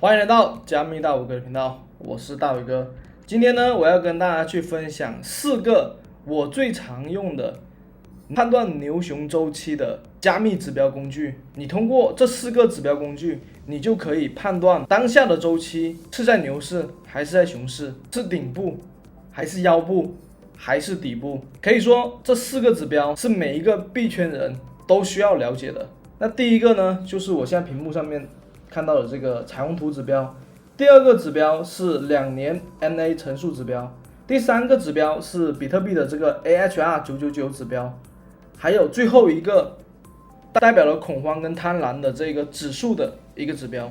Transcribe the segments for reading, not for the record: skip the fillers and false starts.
欢迎来到加密大伟哥的频道，我是大伟哥。今天呢，我要跟大家去分享4个我最常用的判断牛熊周期的加密指标工具。你通过这4个指标工具，你就可以判断当下的周期是在牛市还是在熊市，是顶部还是腰部还是底部。可以说这4个指标是每一个币圈人都需要了解的。那第一个呢，就是我现在屏幕上面看到的这个彩虹图指标。第二个指标是2年 MA 乘数指标。第3个指标是比特币的这个 AHR999 指标。还有最后一个代表了恐慌跟贪婪的这个指数的一个指标。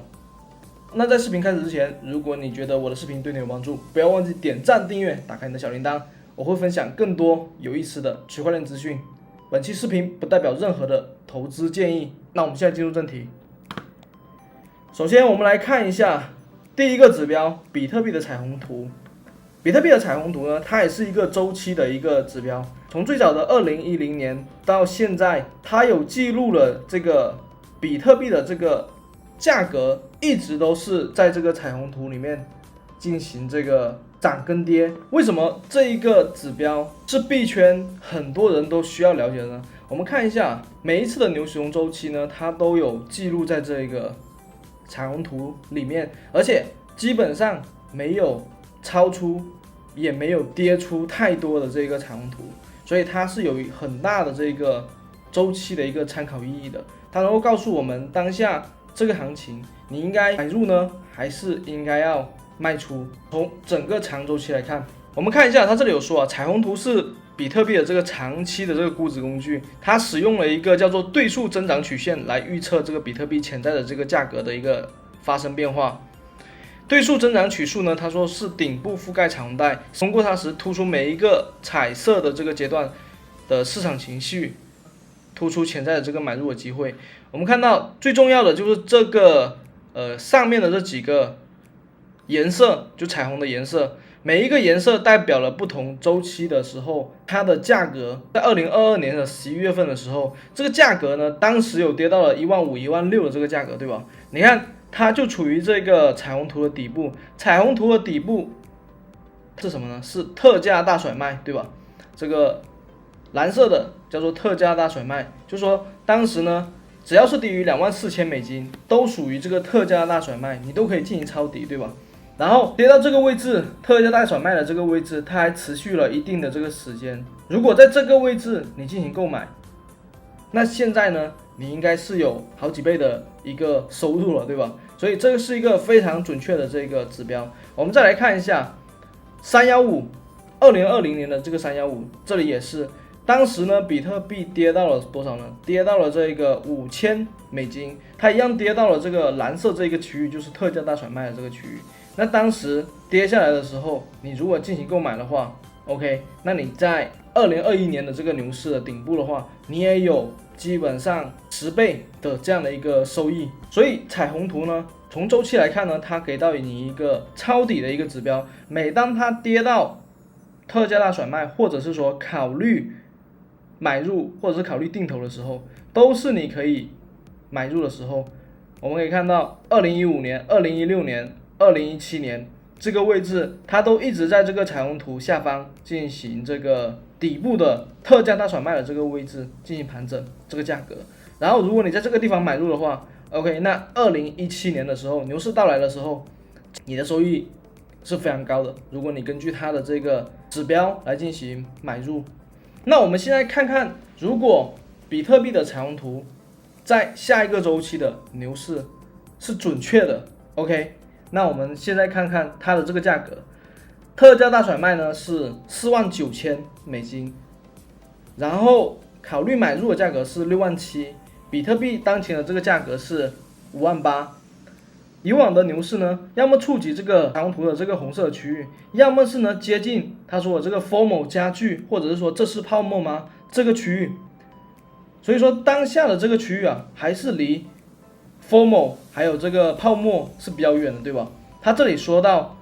那在视频开始之前，如果你觉得我的视频对你有帮助，不要忘记点赞、订阅、打开你的小铃铛，我会分享更多有意思的区块链资讯。本期视频不代表任何的投资建议。那我们现在进入正题。首先我们来看一下第一个指标，比特币的彩虹图。比特币的彩虹图呢，它也是一个周期的一个指标。从最早的2010年到现在，它有记录了这个比特币的这个价格一直都是在这个彩虹图里面进行这个涨跟跌。为什么这一个指标是币圈很多人都需要了解的呢？我们看一下每一次的牛熊周期呢，它都有记录在这个彩虹图里面，而且基本上没有超出也没有跌出太多的这个彩虹图，所以它是有很大的这个周期的一个参考意义的。它能够告诉我们当下这个行情你应该买入呢，还是应该要卖出。从整个长周期来看，我们看一下它这里有说彩虹图是比特币的这个长期的这个估值工具，它使用了一个叫做对数增长曲线来预测这个比特币潜在的这个价格的一个发生变化。对数增长曲数呢，他说是顶部覆盖彩虹带，通过它时突出每一个彩色的这个阶段的市场情绪，突出潜在的这个买入的机会。我们看到最重要的就是这个上面的这几个颜色，就彩虹的颜色，每一个颜色代表了不同周期的时候，它的价格在2022年的11月份的时候，这个价格呢，当时有跌到了15000、16000的这个价格，对吧？你看。它就处于这个彩虹图的底部，彩虹图的底部是什么呢？是特价大甩卖，对吧？这个蓝色的叫做特价大甩卖，就是说当时呢，只要是低于$24000，都属于这个特价大甩卖，你都可以进行抄底，对吧？然后跌到这个位置，特价大甩卖的这个位置，它还持续了一定的这个时间。如果在这个位置你进行购买，那现在呢，你应该是有好几倍的一个收入了，对吧？所以这个是一个非常准确的这个指标。我们再来看一下315，2020年的这个315，这里也是，当时呢，比特币跌到了多少呢？跌到了这个$5000，它一样跌到了这个蓝色这个区域，就是特价大甩卖的这个区域。那当时跌下来的时候，你如果进行购买的话 ，OK， 那你在2021年的这个牛市的顶部的话，你也有基本上10倍的这样的一个收益。所以彩虹图呢，从周期来看呢，它给到你一个抄底的一个指标。每当它跌到特价大甩卖，或者是说考虑买入，或者是考虑定投的时候，都是你可以买入的时候。我们可以看到2015年、2016年、2017年这个位置，它都一直在这个彩虹图下方进行这个底部的特价大甩卖的这个位置进行盘整这个价格。然后如果你在这个地方买入的话 ，OK， 那2017年的时候牛市到来的时候，你的收益是非常高的。如果你根据它的这个指标来进行买入，那我们现在看看，如果比特币的彩虹图在下一个周期的牛市是准确的 ，OK， 那我们现在看看它的这个价格，特价大甩卖呢是$49000，然后考虑买入的价格是67000，比特币当前的这个价格是58000。以往的牛市呢，要么触及这个彩虹图的这个红色的区域，要么是呢接近他说的这个 FOMO 加剧，或者是说这是泡沫吗？这个区域。所以说当下的这个区域啊，还是离 FOMO 还有这个泡沫是比较远的，对吧？他这里说到，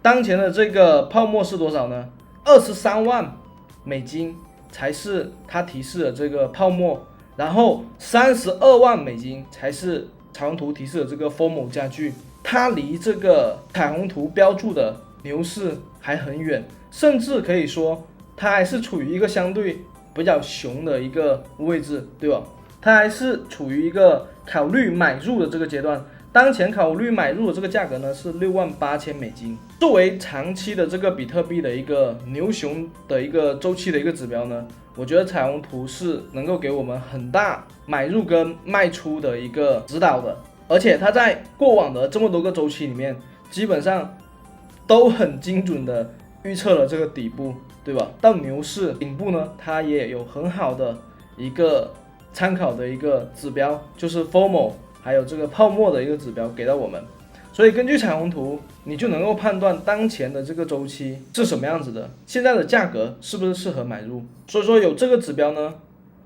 当前的这个泡沫是多少呢？23万美金才是他提示的这个泡沫，然后32万美金才是彩虹图提示的这个 FOMO 加剧。它离这个彩虹图标注的牛市还很远，甚至可以说它还是处于一个相对比较熊的一个位置，对吧？它还是处于一个考虑买入的这个阶段。当前考虑买入的这个价格呢是$68,000。作为长期的这个比特币的一个牛熊的一个周期的一个指标呢，我觉得彩虹图是能够给我们很大买入跟卖出的一个指导的，而且它在过往的这么多个周期里面，基本上都很精准的预测了这个底部，对吧？到牛市顶部呢，它也有很好的一个参考的一个指标，就是 FOMO 还有这个泡沫的一个指标给到我们。所以根据彩虹图，你就能够判断当前的这个周期是什么样子的，现在的价格是不是适合买入。所以说有这个指标呢，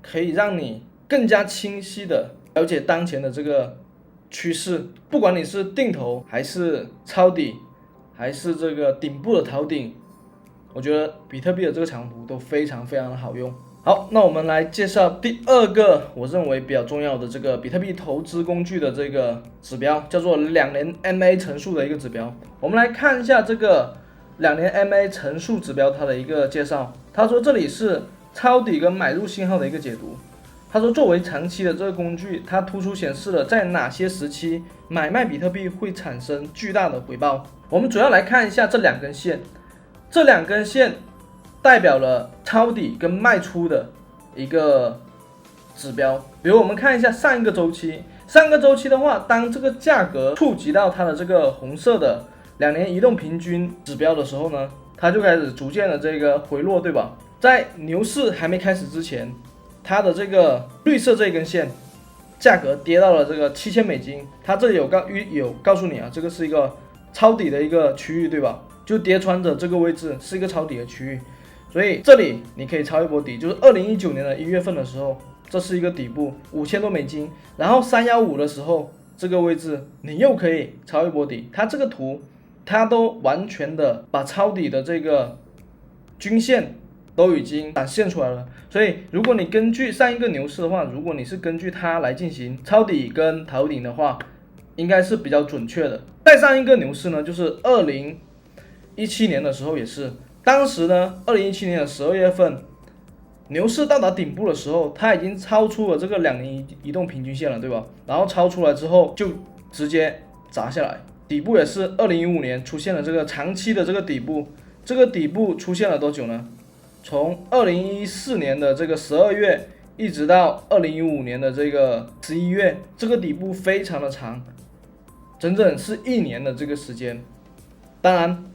可以让你更加清晰的了解当前的这个趋势，不管你是定投还是抄底，还是这个顶部的逃顶，我觉得比特币的这个彩虹图都非常非常的好用。好，那我们来介绍第二个我认为比较重要的这个比特币投资工具的这个指标，叫做2年 MA 乘数的一个指标。我们来看一下这个2年 MA 乘数指标它的一个介绍。他说这里是抄底跟买入信号的一个解读。他说作为长期的这个工具，它突出显示了在哪些时期买卖比特币会产生巨大的回报。我们主要来看一下这2根线，这2根线代表了抄底跟卖出的一个指标。比如我们看一下上一个周期，的话，当这个价格触及到它的这个红色的2年移动平均指标的时候呢，它就开始逐渐的这个回落，对吧？在牛市还没开始之前，它的这个绿色这根线价格跌到了这个$7000，它这里有告诉你啊，这个是一个抄底的一个区域，对吧？就跌穿着这个位置是一个抄底的区域。所以这里你可以抄一波底，就是2019年的1月份的时候，这是一个底部$5000多，然后315的时候这个位置你又可以抄一波底。它这个图它都完全的把抄底的这个均线都已经展现出来了。所以如果你根据上一个牛市的话，如果你是根据它来进行抄底跟逃顶的话，应该是比较准确的。再上一个牛市呢，就是2017年的时候也是。当时呢，2017年的12月份，牛市到达顶部的时候，它已经超出了这个2年移动平均线了，对吧？然后超出来之后就直接砸下来，底部也是2015年出现了这个长期的这个底部。这个底部出现了多久呢？从2014年的这个12月一直到2015年的这个11月，这个底部非常的长，整整是1年的这个时间。当然，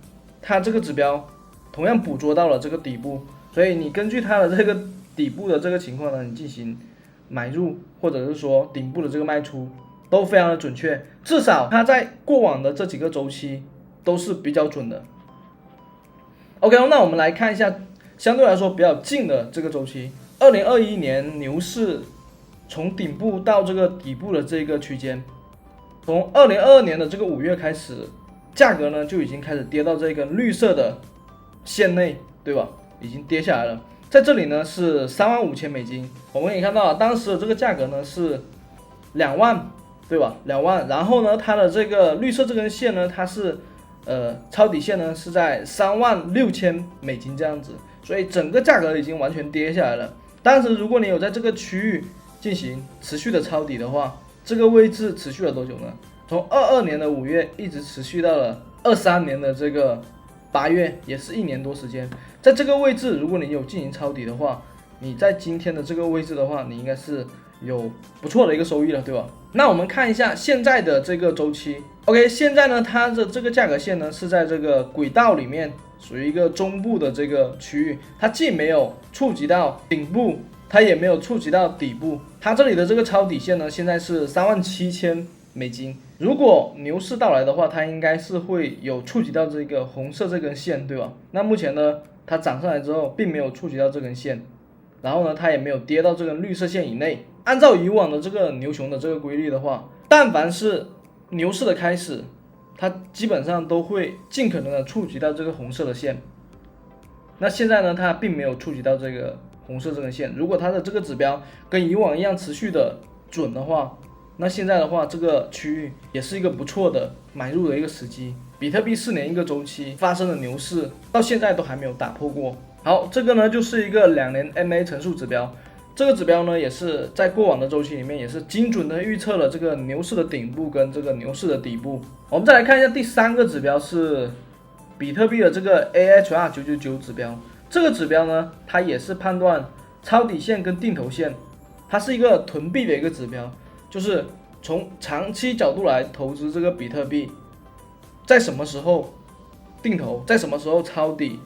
它这个指标同样捕捉到了这个底部，所以你根据它的这个底部的这个情况呢，你进行买入或者是说顶部的这个卖出都非常的准确，至少它在过往的这几个周期都是比较准的。OK， 那我们来看一下相对来说比较近的这个周期，2021年牛市从顶部到这个底部的这个区间，从2022年的这个5月开始，价格呢就已经开始跌到这个绿色的线内，对吧？已经跌下来了。在这里呢是$35,000，我们可以看到当时的这个价格呢是2万，对吧？2万。然后呢，它的这个绿色这根线呢，它是抄底线呢是在$36,000这样子，所以整个价格已经完全跌下来了。当时如果你有在这个区域进行持续的抄底的话，这个位置持续了多久呢？从22年的5月一直持续到了23年的这个8月，也是1年多时间。在这个位置，如果你有进行抄底的话，你在今天的这个位置的话，你应该是有不错的一个收益了，对吧？那我们看一下现在的这个周期。OK， 现在呢，它的这个价格线呢是在这个轨道里面，属于一个中部的这个区域，它既没有触及到顶部，它也没有触及到底部。它这里的这个抄底线呢，现在是$37,000。如果牛市到来的话，它应该是会有触及到这个红色这根线，对吧？那目前呢，它涨上来之后并没有触及到这根线，然后呢，它也没有跌到这根绿色线以内。按照以往的这个牛熊的这个规律的话，但凡是牛市的开始，它基本上都会尽可能的触及到这个红色的线。那现在呢，它并没有触及到这个红色这根线。如果它的这个指标跟以往一样持续的准的话，那现在的话，这个区域也是一个不错的买入的一个时机。比特币4年一个周期发生的牛市，到现在都还没有打破过。好，这个呢就是一个2年 MA 乘数指标。这个指标呢，也是在过往的周期里面，也是精准的预测了这个牛市的顶部跟这个牛市的底部。我们再来看一下第3个指标是比特币的这个 AHR 999指标。这个指标呢，它也是判断抄底线跟定投线，它是一个囤币的一个指标，就是从长期角度来投资这个比特币，在什么时候定投，在什么时候抄底，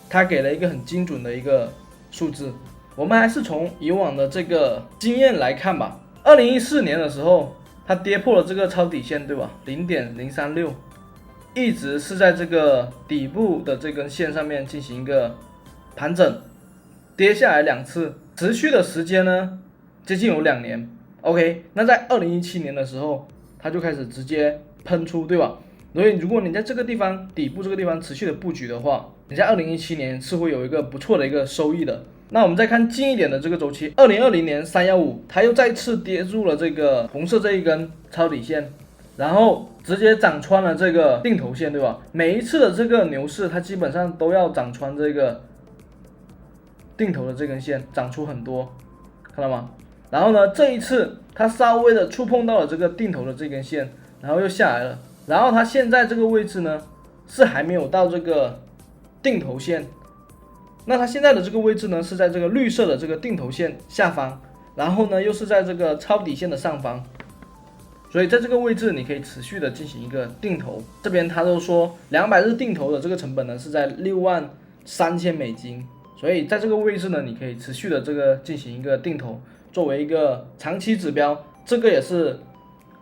它给了一个很精准的一个数字。我们还是从以往的这个经验来看吧。2014年的时候，它跌破了这个抄底线，对吧？ 0.036， 一直是在这个底部的这根线上面进行一个盘整，跌下来2次，持续的时间呢接近有2年。OK， 那在2017年的时候，它就开始直接喷出，对吧？所以如果你在这个地方底部这个地方持续的布局的话，你在2017年是会有一个不错的一个收益的。那我们再看近一点的这个周期，2020年315，它又再次跌入了这个红色这一根抄底线，然后直接涨穿了这个定投线，对吧？每一次的这个牛市，它基本上都要涨穿这个定投的这根线，涨出很多，看到吗？然后呢，这一次它稍微的触碰到了这个定投的这根线，然后又下来了，然后它现在这个位置呢是还没有到这个定投线。那它现在的这个位置呢，是在这个绿色的这个定投线下方，然后呢又是在这个抄底线的上方，所以在这个位置你可以持续的进行一个定投。这边他都说200日定投的这个成本呢是在$63,000，所以在这个位置呢，你可以持续的这个进行一个定投，作为一个长期指标，这个也是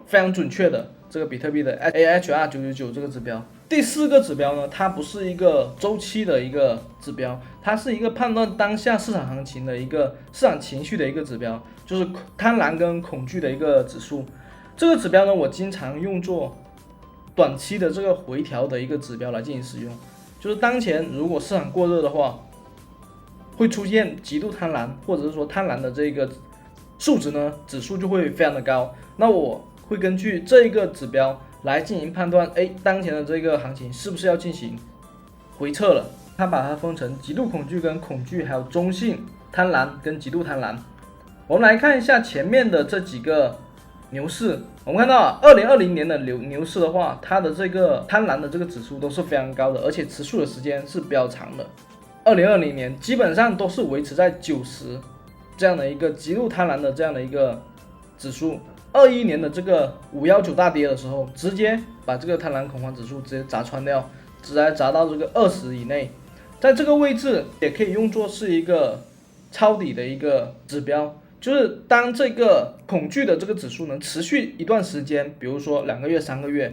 非常准确的。这个比特币的 AHR 999这个指标。第4个指标呢，它不是一个周期的一个指标，它是一个判断当下市场行情的一个市场情绪的一个指标，就是贪婪跟恐惧的一个指数。这个指标呢，我经常用作短期的这个回调的一个指标来进行使用。就是当前如果市场过热的话，会出现极度贪婪，或者是说贪婪的这个数值呢，指数就会非常的高。那我会根据这一个指标来进行判断，当前的这个行情是不是要进行回撤了？它把它分成极度恐惧跟恐惧，还有中性贪婪跟极度贪婪。我们来看一下前面的这几个牛市，我们看到2020年的牛市的话，它的这个贪婪的这个指数都是非常高的，而且持续的时间是比较长的。2020年基本上都是维持在90这样的一个极度贪婪的这样的一个指数。21年的这个519大跌的时候，直接把这个贪婪恐慌指数直接砸穿掉，直接砸到这个20以内。在这个位置也可以用作是一个抄底的一个指标，就是当这个恐惧的这个指数能持续一段时间，比如说2个月、3个月，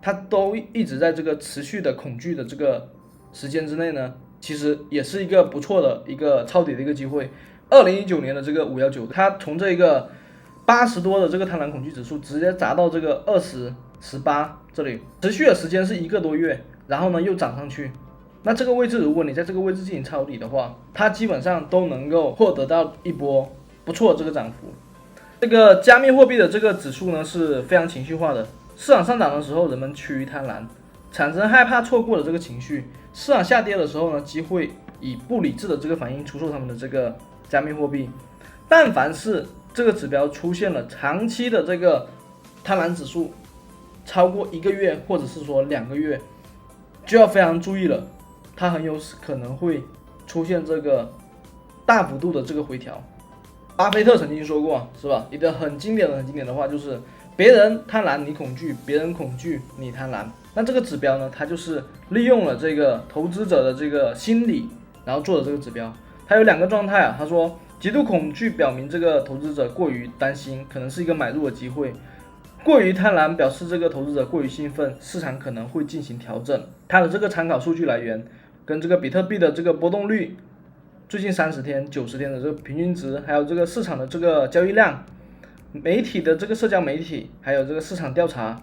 它都一直在这个持续的恐惧的这个时间之内呢，其实也是一个不错的一个抄底的一个机会。2019年的这个519，它从这个80多的这个贪婪恐惧指数直接砸到这个20、18这里，持续的时间是1个多月，然后呢又涨上去。那这个位置，如果你在这个位置进行抄底的话，它基本上都能够获得到一波不错的这个涨幅。这个加密货币的这个指数呢是非常情绪化的，市场上涨的时候人们趋于贪婪，产生害怕错过的这个情绪；市场下跌的时候呢，机会以不理智的这个反应出售他们的这个加密货币。但凡是这个指标出现了长期的这个贪婪指数超过1个月或者是说2个月，就要非常注意了，它很有可能会出现这个大幅度的这个回调。巴菲特曾经说过，是吧？一个很经典的话就是，别人贪婪你恐惧，别人恐惧你贪婪。那这个指标呢，它就是利用了这个投资者的这个心理，然后做的这个指标。它有2个状态啊，他说极度恐惧表明这个投资者过于担心，可能是一个买入的机会；过于贪婪表示这个投资者过于兴奋，市场可能会进行调整。它的这个参考数据来源跟这个比特币的这个波动率，最近30天、90天的这个平均值，还有这个市场的这个交易量，媒体的这个社交媒体，还有这个市场调查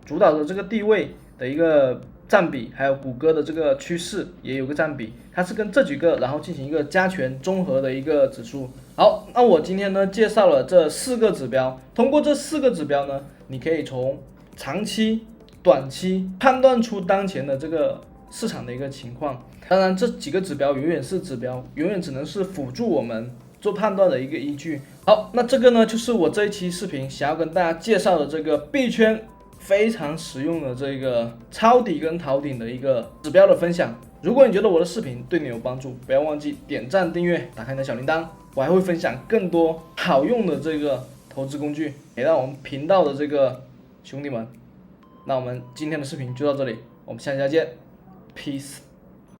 主导的这个地位的一个占比，还有谷歌的这个趋势也有个占比，它是跟这几个然后进行一个加权综合的一个指数。好，那我今天呢介绍了这4个指标，通过这4个指标呢，你可以从长期、短期判断出当前的这个市场的一个情况。当然，这几个指标永远是指标，永远只能是辅助我们做判断的一个依据。好，那这个呢就是我这一期视频想要跟大家介绍的这个币圈非常实用的这个抄底跟逃顶的一个指标的分享。如果你觉得我的视频对你有帮助，不要忘记点赞、订阅、打开你的小铃铛，我还会分享更多好用的这个投资工具给到我们频道的这个兄弟们。那我们今天的视频就到这里，我们下期再见 ，peace。